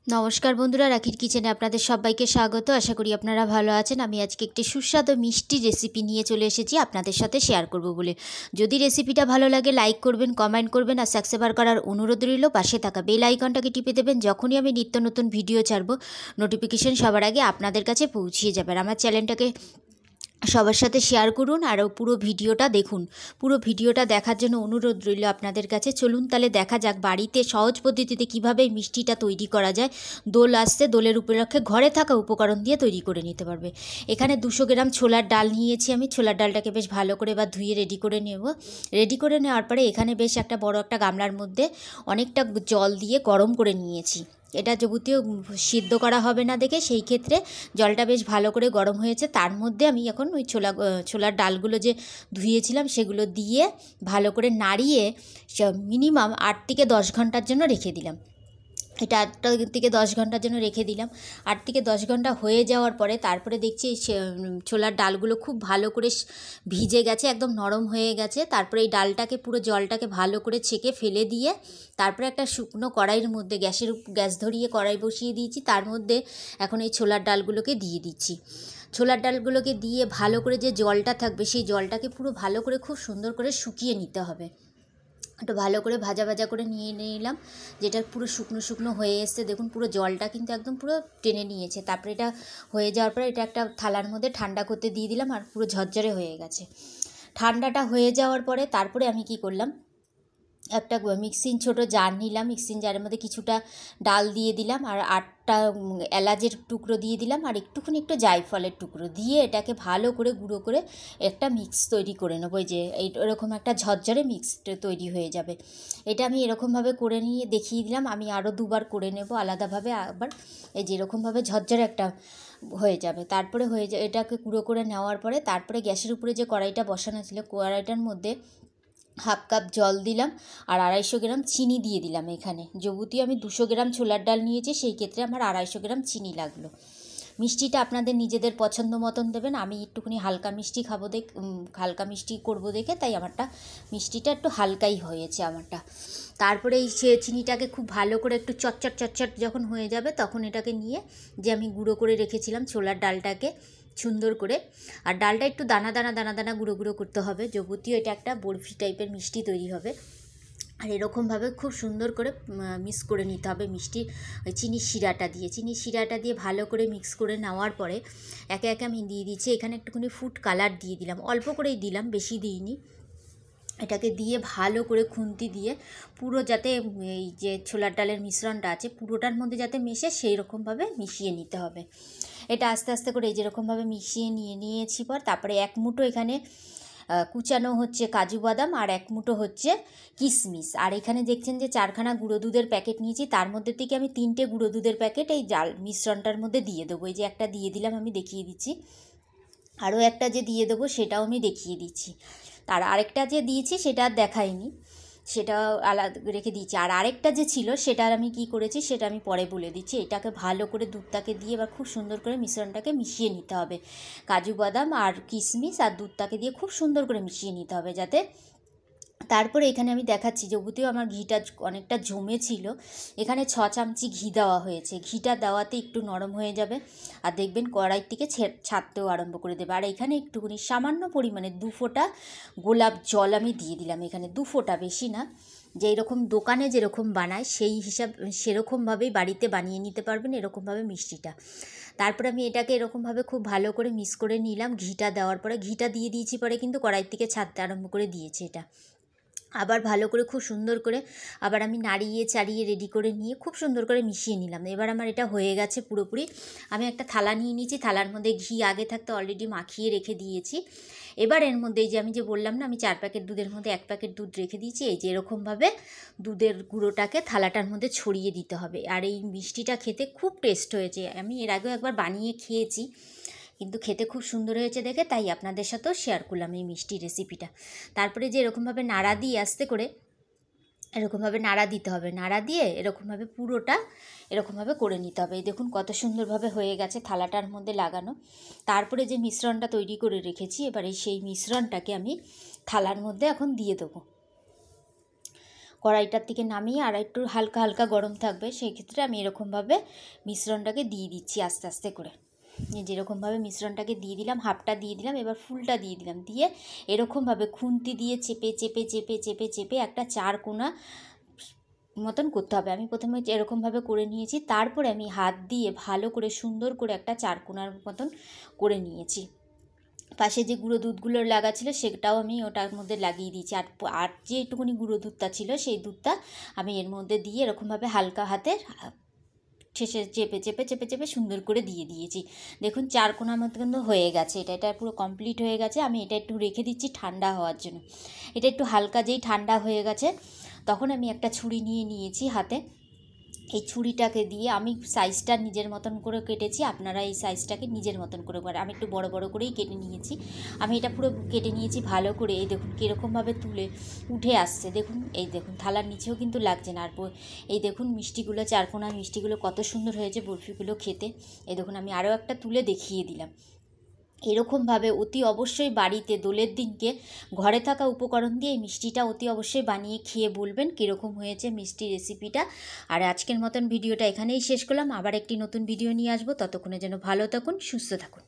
নমস্কার বন্ধুরা, রাখির কিচেনে আপনাদের সবাইকে স্বাগত। আশা করি আপনারা ভালো আছেন। আমি আজকে একটি সুস্বাদু মিষ্টি রেসিপি নিয়ে চলে এসেছি আপনাদের সাথে শেয়ার করব বলে। যদি রেসিপিটা ভালো লাগে লাইক করবেন, কমেন্ট করবেন আর সাবস্ক্রাইব করার অনুরোধ রইল। পাশে থাকা বেল আইকনটাকে টিপে দেবেন, যখনই আমি নিত্য নতুন ভিডিও ছাড়ব নোটিফিকেশন সবার আগে আপনাদের কাছে পৌঁছিয়ে যাবে। আর আমার চ্যানেলটাকে সবার সাথে শেয়ার করুন আর পুরো ভিডিওটা দেখুন। পুরো ভিডিওটা দেখার জন্য অনুরোধ রইল আপনাদের কাছে। চলুন তাহলে দেখা যাক বাড়িতে সহজ পদ্ধতিতে কীভাবে মিষ্টিটা তৈরি করা যায়। দোল আসছে, দোলের উপলক্ষে ঘরে থাকা উপকরণ দিয়ে তৈরি করে নিতে পারবে। এখানে 200 গ্রাম ছোলার ডাল নিয়েছি আমি। ছোলার ডালটাকে বেশ ভালো করে বা ধুয়ে রেডি করে নেব। রেডি করে নেওয়ার পরে এখানে বেশ একটা বড় একটা গামলার মধ্যে অনেকটা জল দিয়ে গরম করে নিয়েছি। এটা যাবতীয় সিদ্ধ করা হবে না দেখে সেই ক্ষেত্রে জলটা বেশ ভালো করে গরম হয়েছে। তার মধ্যে আমি এখন ওই ছোলার ডালগুলো যে ধুয়েছিলাম সেগুলো দিয়ে ভালো করে নাড়িয়ে মিনিমাম 8 থেকে 10 ঘন্টার জন্য রেখে দিলাম। এটা 8 থেকে 10 ঘন্টার জন্য রেখে দিলাম। 8 থেকে 10 ঘন্টা হয়ে যাওয়ার পরে তারপরে দেখছি ছোলার ডালগুলো খুব ভালো করে ভিজে গেছে, একদম নরম হয়ে গেছে। তারপরে এই ডালটাকে পুরো জলটাকে ভালো করে ছেঁকে ফেলে দিয়ে তারপরে একটা শুকনো কড়াইয়ের মধ্যে গ্যাস ধরিয়ে কড়াই বসিয়ে দিয়েছি। তার মধ্যে এখন এই ছোলার ডালগুলোকে দিয়ে দিচ্ছি। ছোলার ডালগুলোকে দিয়ে ভালো করে যে জলটা থাকবে সেই জলটাকে পুরো ভালো করে খুব সুন্দর করে শুকিয়ে নিতে হবে। একটু ভালো করে ভাজা ভাজা করে নিয়ে নিলাম। যেটা পুরো শুকনো শুকনো হয়ে এসছে, দেখুন পুরো জলটা কিন্তু একদম পুরো টেনে নিয়েছে। তারপরে এটা হয়ে যাওয়ার পরে এটা একটা থালার মধ্যে ঠান্ডা করতে দিয়ে দিলাম আর পুরো ঝরঝরে হয়ে গেছে। ঠান্ডাটা হয়ে যাওয়ার পরে তারপরে আমি কি করলাম, একটা মিক্সিং ছোটো জার নিলাম। মিক্সিং জারের মধ্যে কিছুটা ডাল দিয়ে দিলাম আর 8টা এলাচের টুকরো দিয়ে দিলাম আর একটু জায়ফলের টুকরো দিয়ে এটাকে ভালো করে গুঁড়ো করে একটা মিক্স তৈরি করে নেবো। যে এরকম একটা ঝরঝরে মিক্স তৈরি হয়ে যাবে। এটা আমি এরকমভাবে করে নিয়ে দেখিয়ে দিলাম। আমি আরও 2বার করে নেব আলাদাভাবে। আবার এই যে এরকমভাবে ঝরঝরে একটা হয়ে যাবে। তারপরে এটাকে গুঁড়ো করে নেওয়ার পরে তারপরে গ্যাসের উপরে যে কড়াইটা বসানো ছিল কড়াইটার মধ্যে 1/2 কাপ জল দিলাম আর 250 গ্রাম চিনি দিয়ে দিলাম। এখানে যাবতীয় আমি 200 গ্রাম ছোলার ডাল নিয়েছি, সেই ক্ষেত্রে আমার 250 গ্রাম চিনি লাগলো। মিষ্টিটা আপনাদের নিজেদের পছন্দ মতন দেবেন। আমি একটুখানি হালকা মিষ্টি খাবো হালকা মিষ্টি করবো দেখে তাই আমারটা মিষ্টিটা একটু হালকাই হয়েছে আমারটা। তারপরে এই চিনিটাকে খুব ভালো করে একটু চটচট যখন হয়ে যাবে তখন এটাকে নিয়ে যে আমি গুঁড়ো করে রেখেছিলাম ছোলার ডালটাকে সুন্দর করে, আর ডালটা একটু দানা দানা গুঁড়ো গুঁড়ো করতে হবে। যাবতীয় এটা একটা বরফি টাইপের মিষ্টি তৈরি হবে। আর এরকমভাবে খুব সুন্দর করে মিক্স করে নিতে হবে ওই চিনির শিরাটা দিয়ে ভালো করে মিক্স করে নেওয়ার পরে একে একে আমি দিয়ে দিচ্ছি। এখানে একটুখানি ফুড কালার দিয়ে দিলাম, অল্প করেই দিলাম, বেশি দিইনি। এটাকে দিয়ে ভালো করে খুন্তি দিয়ে পুরো যাতে এই যে ছোলার ডালের মিশ্রণটা আছে পুরোটার মধ্যে যাতে মেশে সেই রকমভাবে মিশিয়ে নিতে হবে। এটা আস্তে আস্তে করে এই যেরকমভাবে মিশিয়ে নিয়েছি পর তারপরে 1 মুঠো এখানে কুচানো হচ্ছে কাজু বাদাম আর 1 মুঠো হচ্ছে কিশমিশ। আর এখানে দেখছেন যে 4খানা গুঁড়ো দুধের প্যাকেট নিয়েছি, তার মধ্যে থেকে আমি 3টে গুঁড়ো দুধের প্যাকেট এই জাল মিশ্রণটার মধ্যে দিয়ে দেবো। এই যে একটা দিয়ে দিলাম, আমি দেখিয়ে দিচ্ছি। আরও একটা যে দিয়ে দেবো সেটাও আমি দেখিয়ে দিচ্ছি। আর আরেকটা যে দিয়েছি সেটা আর দেখাইনি, সেটা আলাদা রেখে দিয়েছি। আর আরেকটা যে ছিল সেটার আমি কি করেছি সেটা আমি পরে বলে দিচ্ছি। এটাকে ভালো করে দুধটাকে দিয়ে বা খুব সুন্দর করে মিশ্রণটাকে মিশিয়ে নিতে হবে। কাজু বাদাম আর কিশমিশ আর দুধটাকে দিয়ে খুব সুন্দর করে মিশিয়ে নিতে হবে যাতে। তারপরে এখানে আমি দেখাচ্ছি যাবতীয় আমার ঘিটা অনেকটা জমে ছিল, এখানে 6 চামচি ঘি দেওয়া হয়েছে। ঘিটা দেওয়াতে একটু নরম হয়ে যাবে আর দেখবেন কড়াই থেকে ছাড়তেও আরম্ভ করে দেবে। আর এখানে একটুখানি সামান্য পরিমাণে 2 ফোঁটা গোলাপ জল আমি দিয়ে দিলাম। এখানে 2 ফোঁটা, বেশি না। যেই রকম দোকানে যেরকম বানায় সেই সেরকমভাবেই বাড়িতে বানিয়ে নিতে পারবেন এরকমভাবে মিষ্টিটা। তারপরে আমি এটাকে এরকমভাবে খুব ভালো করে মিক্স করে নিলাম। ঘিটা দেওয়ার পরে ঘিটা দিয়ে দিয়েছি পরে কিন্তু কড়াই থেকে ছাড়তে আরম্ভ করে দিয়েছে। এটা আবার ভালো করে খুব সুন্দর করে আবার আমি নাড়িয়ে চাড়িয়ে রেডি করে নিয়ে খুব সুন্দর করে মিশিয়ে নিলাম। এবার আমার এটা হয়ে গেছে পুরোপুরি। আমি একটা থালা নিয়ে নিয়েছি, থালার মধ্যে ঘি আগে থাকতে অলরেডি মাখিয়ে রেখে দিয়েছি। এবার এর মধ্যে এই যে আমি যে বললাম না আমি 4 প্যাকেট দুধের মধ্যে 1 প্যাকেট দুধ রেখে দিয়েছি, এই যে এরকমভাবে দুধের গুঁড়োটাকে থালাটার মধ্যে ছড়িয়ে দিতে হবে। আর এই মিষ্টিটা খেতে খুব টেস্ট হয়েছে। আমি এর আগেও একবার বানিয়ে খেয়েছি, কিন্তু খেতে খুব সুন্দর হয়েছে দেখে তাই আপনাদের সাথেও শেয়ার করলাম এই মিষ্টি রেসিপিটা। তারপরে যে এরকমভাবে নাড়া দিয়ে আস্তে করে এরকমভাবে নাড়া দিতে হবে, নাড়া দিয়ে এরকমভাবে পুরোটা এরকমভাবে করে নিতে হবে। এই দেখুন কত সুন্দরভাবে হয়ে গেছে থালাটার মধ্যে লাগানো। তারপরে যে মিশ্রণটা তৈরি করে রেখেছি এবারে সেই মিশ্রণটাকে আমি থালার মধ্যে এখন দিয়ে দেবো। কড়াইটার থেকে নামিয়ে আর একটু হালকা হালকা গরম থাকবে, সেই ক্ষেত্রে আমি এরকমভাবে মিশ্রণটাকে দিয়ে দিচ্ছি আস্তে আস্তে করে। যেরকমভাবে মিশ্রণটাকে দিয়ে দিলাম, হাফটা দিয়ে দিলাম, এবার ফুলটা দিয়ে দিলাম, দিয়ে এরকমভাবে খুন্তি দিয়ে চেপে চেপে চেপে চেপে চেপে একটা 4 কোনা মতন করতে হবে। আমি প্রথমে এরকমভাবে করে নিয়েছি, তারপরে আমি হাত দিয়ে ভালো করে সুন্দর করে একটা 4 কোনার মতন করে নিয়েছি। পাশে যে গুঁড়ো দুধগুলো লাগা ছিল সেটাও আমি ওটার মধ্যে লাগিয়ে দিয়েছি, আর যে একটুখানি গুঁড়ো দুধটা ছিল সেই দুধটা আমি এর মধ্যে দিয়ে এরকমভাবে হালকা হাতে শেষে চেপে চেপে চেপে চেপে সুন্দর করে দিয়ে দিয়েছি। দেখুন 4 কোণার মতো কিন্তু হয়ে গেছে, এটা পুরো কমপ্লিট হয়ে গেছে। আমি এটা একটু রেখে দিচ্ছি ঠান্ডা হওয়ার জন্য। এটা একটু হালকা যেই ঠান্ডা হয়ে গেছে তখন আমি একটা ছুরি নিয়েছি হাতে। এই ছুরিটাকে দিয়ে আমি সাইজটা নিজের মতন করে কেটেছি, আপনারা এই সাইজটাকে নিজের মতন করে করেন। আমি একটু বড় বড় করেই কেটে নিয়েছি। আমি এটা পুরো কেটে নিয়েছি ভালো করে। এই দেখুন কীরকমভাবে তুলে উঠে আসছে, দেখুন এই দেখুন থালার নিচেও কিন্তু লাগছে না। আর এই দেখুন মিষ্টিগুলো, 4 কোণার মিষ্টিগুলো কত সুন্দর হয়েছে বরফিগুলো খেতে। এই দেখুন আমি আরও একটা তুলে দেখিয়ে দিলাম। এরকমভাবে অতি অবশ্যই বাড়িতে দোলের দিনকে ঘরে থাকা উপকরণ দিয়ে এই মিষ্টিটা অতি অবশ্যই বানিয়ে খেয়ে বলবেন কীরকম হয়েছে মিষ্টি রেসিপিটা। আর আজকের মতন ভিডিওটা এখানেই শেষ করলাম, আবার একটি নতুন ভিডিও নিয়ে আসবো। ততক্ষণে যেন ভালো থাকুন, সুস্থ থাকুন।